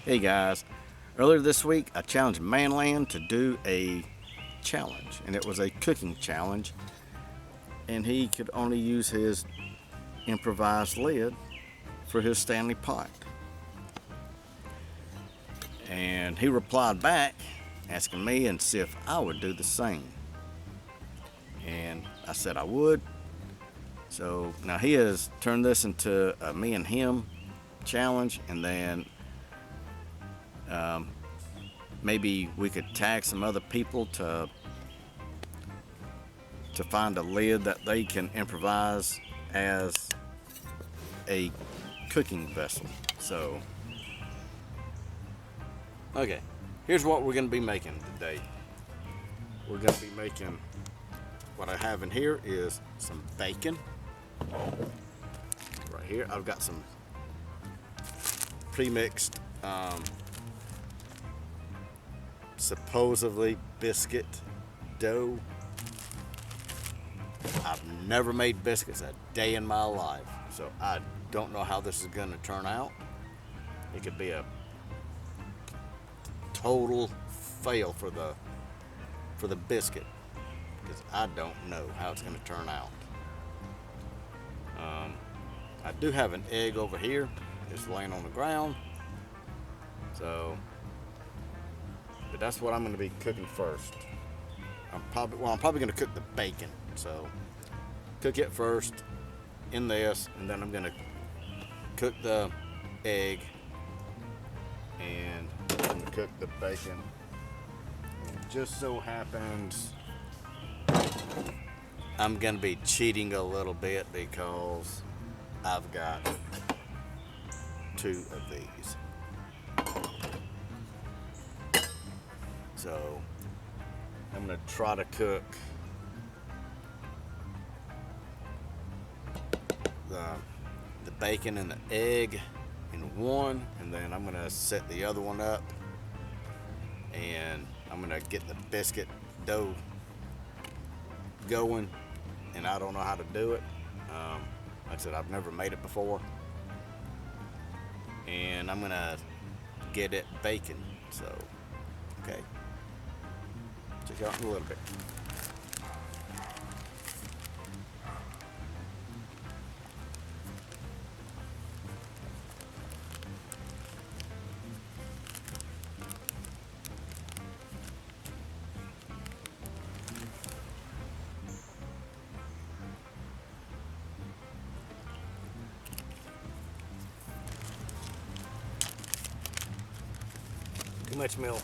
Hey guys, earlier this week I challenged Manland to do a challenge, and it was a cooking challenge, and he could only use his improvised lid for his Stanley pot. And he replied back asking me and see if I would do the same. And I said I would. So now he has turned this into a me and him challenge, and then maybe we could tag some other people to find a lid that they can improvise as a cooking vessel. So, okay, here's what we're gonna be making today. We're gonna be making, what I have in here is some bacon. Right here, I've got some pre-mixed, supposedly biscuit dough. I've never made biscuits a day in my life, so I don't know how this is going to turn out. It could be a total fail for the biscuit, because I don't know how it's going to turn out. I do have an egg over here. It's laying on the ground. So, but that's what I'm going to be cooking first. I'm probably going to cook the bacon. So, cook it first in this, and then I'm going to cook the egg, and I'm going to cook the bacon. And it just so happens I'm going to be cheating a little bit because I've got 2 of these. So I'm going to try to cook the bacon and the egg in one, and then I'm going to set the other one up, and I'm going to get the biscuit dough going, and I don't know how to do it. Like I said, I've never made it before, and I'm going to get it baking. So, okay. Check out in a little bit. Too much milk.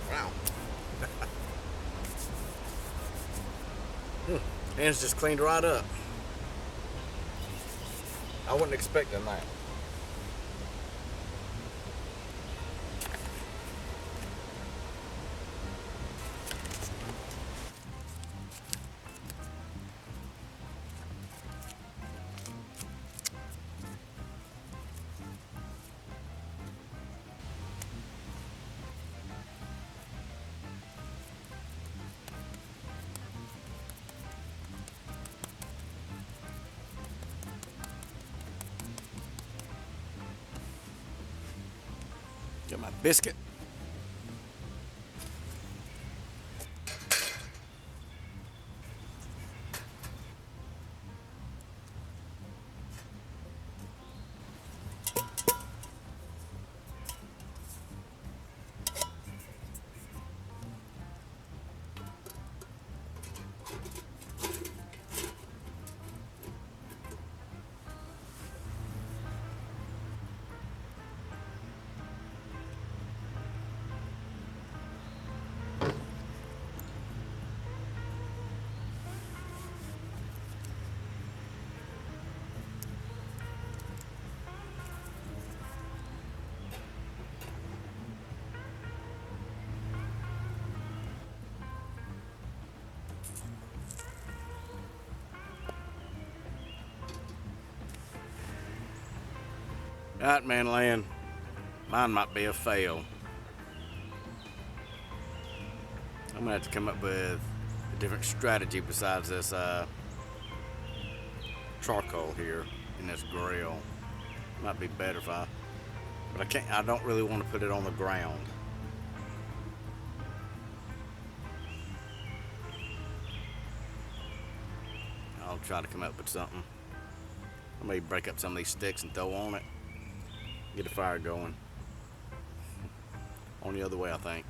Wow. Hands just cleaned right up. I wasn't expecting that. Got my biscuit. Alright, man, Land. Mine might be a fail. I'm gonna have to come up with a different strategy besides this charcoal here in this grill. Might be better if but I don't really want to put it on the ground. I'll try to come up with something. I may break up some of these sticks and throw on it. Get a fire going. On the other way, I think.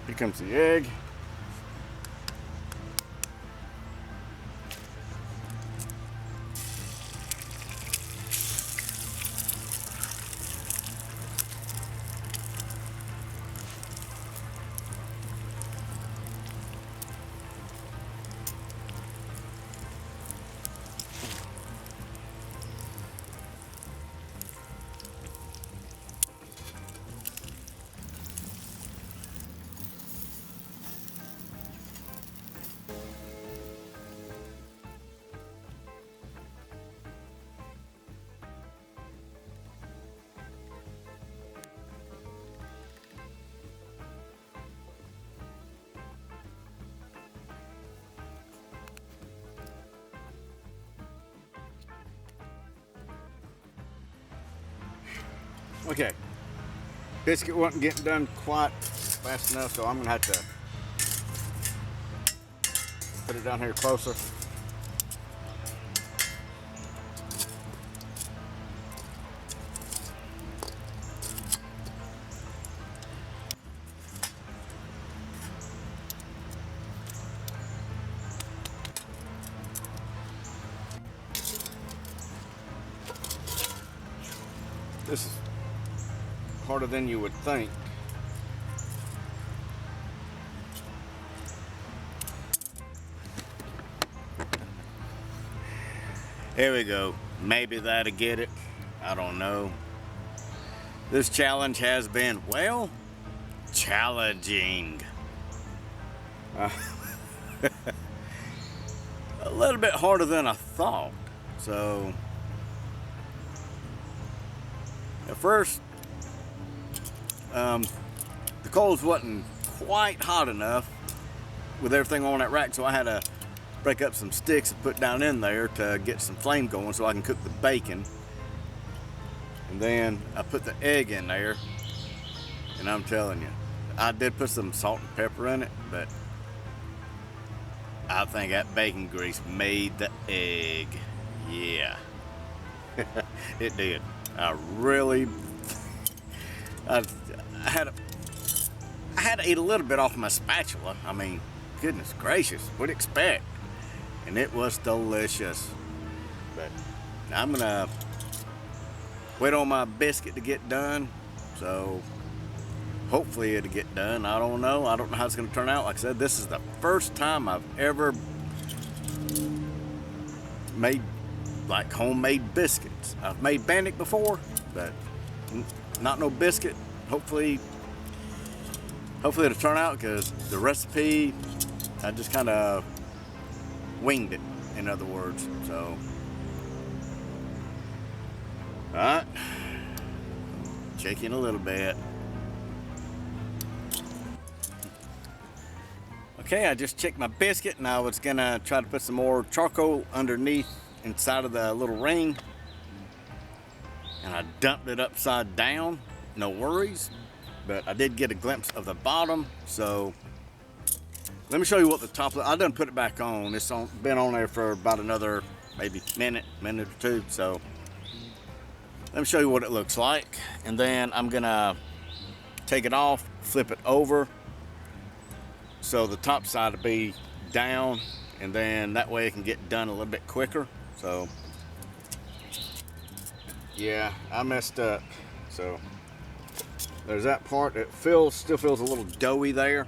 Here comes the egg. Okay, biscuit wasn't getting done quite fast enough, so I'm gonna have to put it down here closer. This is harder than you would think. Here we go. Maybe that'll get it. I don't know. This challenge has been, well, challenging. A little bit harder than I thought. So, at first, the coals wasn't quite hot enough with everything on that rack, so I had to break up some sticks and put down in there to get some flame going so I can cook the bacon. And then I put the egg in there, and I'm telling you, I did put some salt and pepper in it, but I think that bacon grease made the egg. Yeah, it did. I had to eat a little bit off my spatula. I mean, goodness gracious, what'd you expect? And it was delicious. But I'm gonna wait on my biscuit to get done. So hopefully it'll get done. I don't know how it's gonna turn out. Like I said, this is the first time I've ever made like homemade biscuits. I've made bandit before, but not no biscuit. Hopefully it'll turn out, because the recipe, I just kind of winged it, in other words. So, all right, check in a little bit. Okay, I just checked my biscuit, and I was gonna try to put some more charcoal underneath inside of the little ring, and I dumped it upside down. No worries, but I did get a glimpse of the bottom. So let me show you what the top. I done put it back on. It's been on there for about another maybe minute or two. So let me show you what it looks like, and then I'm gonna take it off, flip it over, so the top side will be down, and then that way it can get done a little bit quicker. So, yeah, I messed up. So, there's that part. It still feels a little doughy there.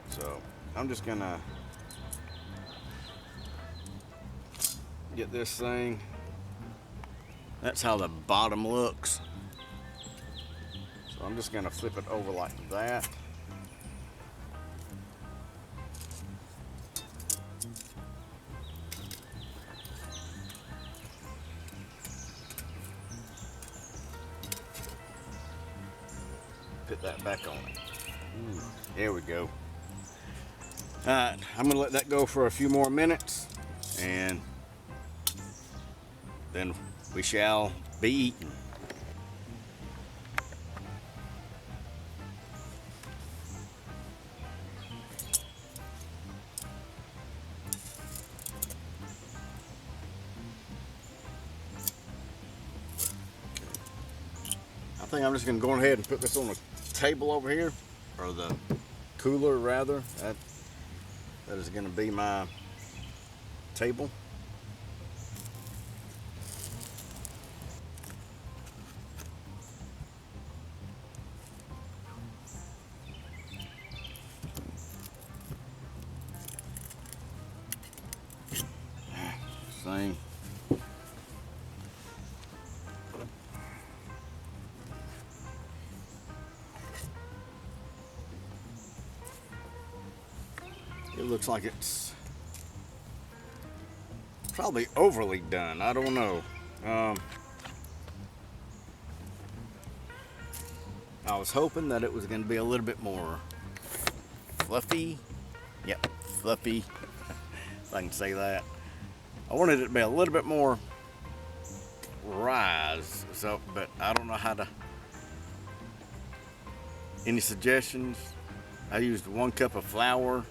So, I'm just gonna get this thing. That's how the bottom looks. So I'm just gonna flip it over like that. Put that back on it. There we go. Alright, I'm gonna let that go for a few more minutes and then we shall be eating. I think I'm just gonna go ahead and put this on the table over here, or the cooler rather. That is gonna be my table. Thing. It looks like it's probably overly done. I don't know. I was hoping that it was going to be a little bit more fluffy. Yep, fluffy, if I can say that. I wanted it to be a little bit more rise, so, but I don't know how to. Any suggestions? I used 1 cup of flour,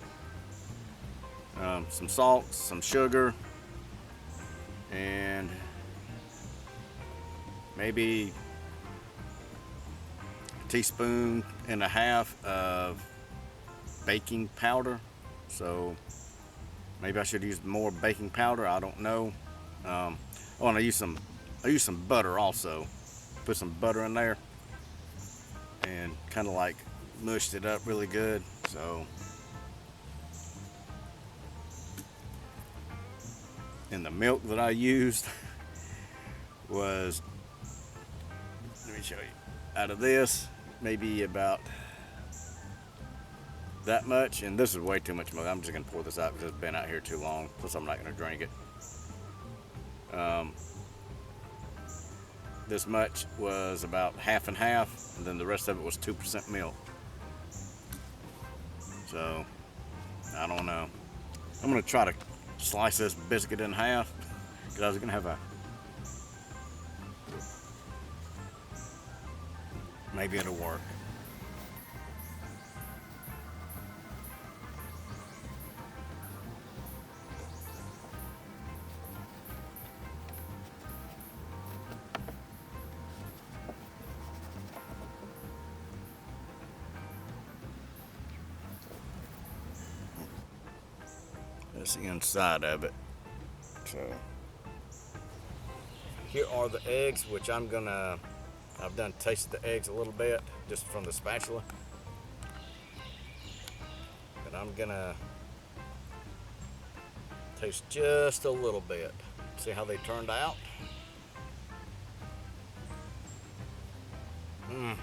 some salt, some sugar, and maybe a teaspoon and a half of baking powder. So maybe I should use more baking powder. I don't know. Oh, and I use some butter also. Put some butter in there and kind of like mushed it up really good. So, and the milk that I used was, let me show you, out of this, maybe about that much, and this is way too much milk. I'm just gonna pour this out because it's been out here too long, plus I'm not gonna drink it. This much was about half and half, and then the rest of it was 2% milk. So, I don't know. I'm gonna try to slice this biscuit in half, because I was gonna have maybe it'll work. That's the inside of it. So here are the eggs, which I've done tasted the eggs a little bit just from the spatula, but I'm gonna taste just a little bit, see how they turned out. I'm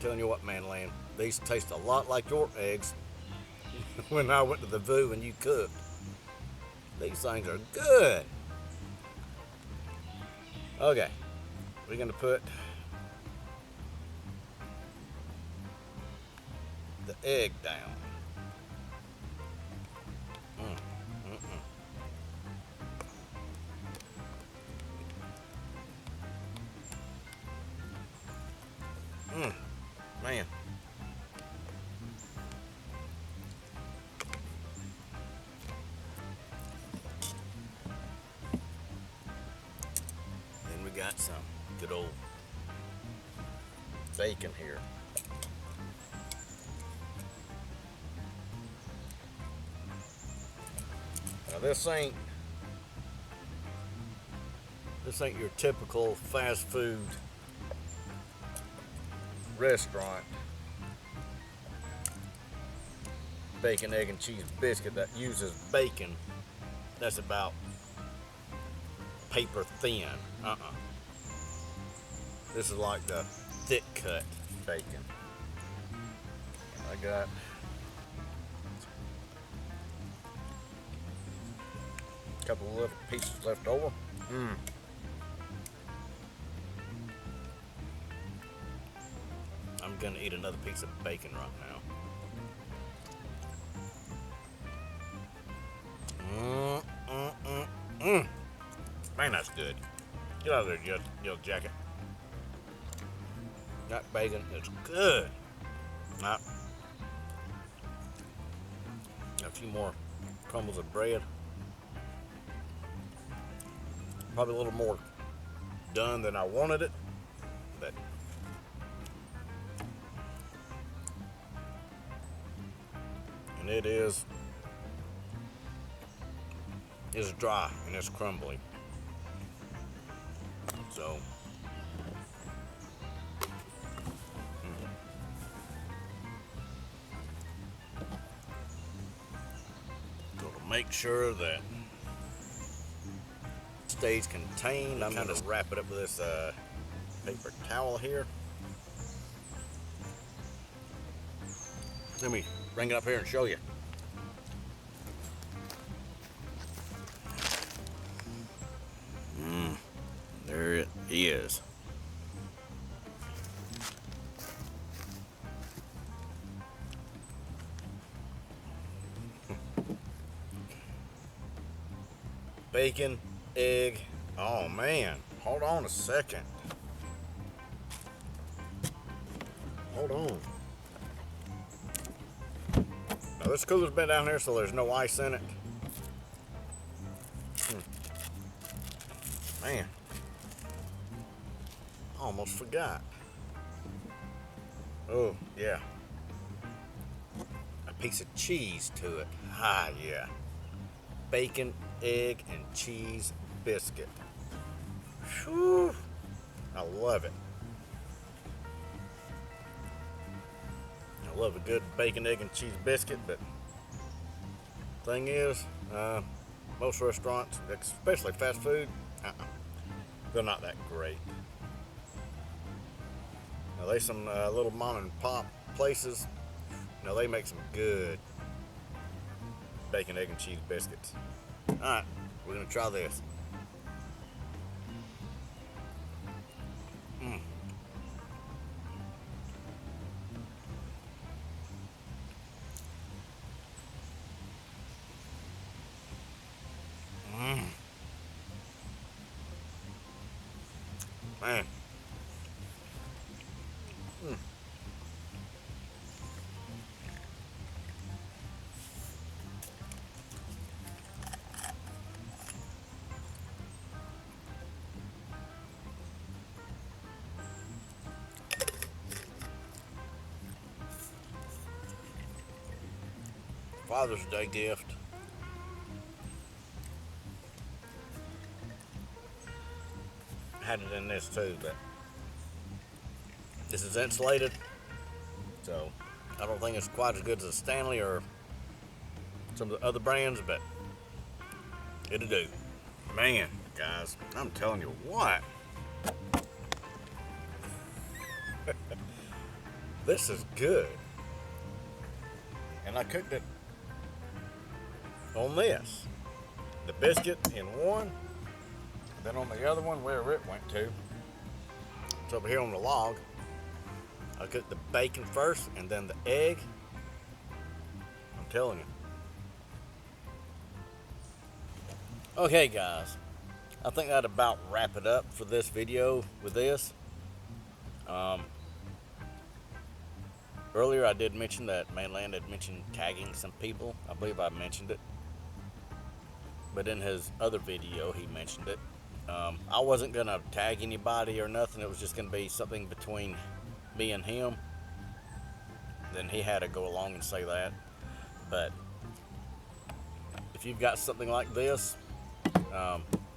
telling you what, man, Land, these taste a lot like your eggs when I went to the VU and you cooked. These things are good. Okay, we're gonna put the egg down. Man. Then we got some good old bacon here. this ain't your typical fast food restaurant bacon, egg, and cheese biscuit that uses bacon that's about paper thin. This is like the thick cut bacon. I got a couple of little pieces left over. I'm gonna eat another piece of bacon right now. Man, that's good. Get out of there, yellow jacket. That bacon is good. Now, a few more crumbles of bread. Probably a little more done than I wanted it, but and it is dry and it's crumbly. So gonna make sure that stays contained. I'm gonna wrap it up with this paper towel here. Let me bring it up here and show you. There it is. Bacon, egg. Oh man, hold on a second. Hold on. Now this cooler's been down here so there's no ice in it. Man, I almost forgot. Oh yeah, a piece of cheese to it. Ah yeah, bacon, egg, and cheese biscuit. Whew. I love it. I love a good bacon, egg, and cheese biscuit, but thing is, most restaurants, especially fast food, they're not that great. Now there's some little mom and pop places. Now they make some good bacon, egg, and cheese biscuits. All right, we're gonna try this. Man. Father's Day gift. Had it in this too, but this is insulated, so I don't think it's quite as good as a Stanley or some of the other brands, but it'll do. Man, guys, I'm telling you what. This is good. And I cooked it on this. The biscuit in one, then on the other one, where it went to, it's over here on the log. I cooked the bacon first and then the egg. I'm telling you. Okay guys, I think that'd about wrap it up for this video with this. Earlier I did mention that Mainland had mentioned tagging some people. I believe I mentioned it. But in his other video he mentioned it. I wasn't gonna tag anybody or nothing. It was just gonna be something between me and him. Then he had to go along and say that. But if if you've got something like this,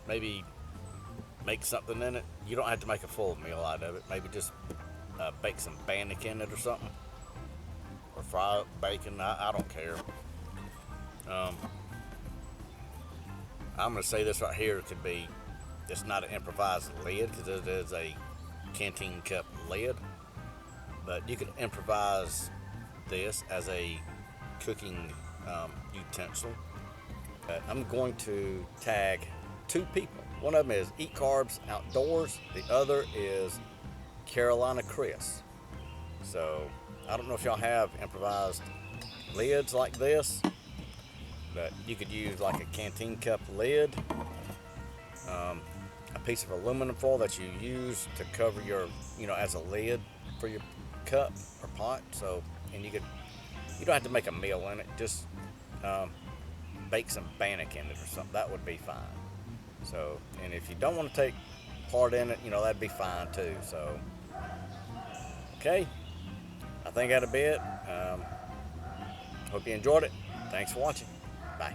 maybe make something in it. You don't have to make a full meal out of it. Maybe just bake some bannock in it or something, or fry up bacon. I don't care. I'm going to say this right here could be, it's not an improvised lid because it is a canteen cup lid, but you could improvise this as a cooking utensil. I'm going to tag 2 people. One of them is Eat Carbs Outdoors. The other is Carolina Chris. So I don't know if y'all have improvised lids like this, but you could use like a canteen cup lid, a piece of aluminum foil that you use to cover your, as a lid for your cup or pot. So, and you don't have to make a meal in it. Just bake some bannock in it or something. That would be fine. So, and if you don't want to take part in it, that'd be fine too. So, okay, I think that'll be it. Hope you enjoyed it. Thanks for watching. Bye.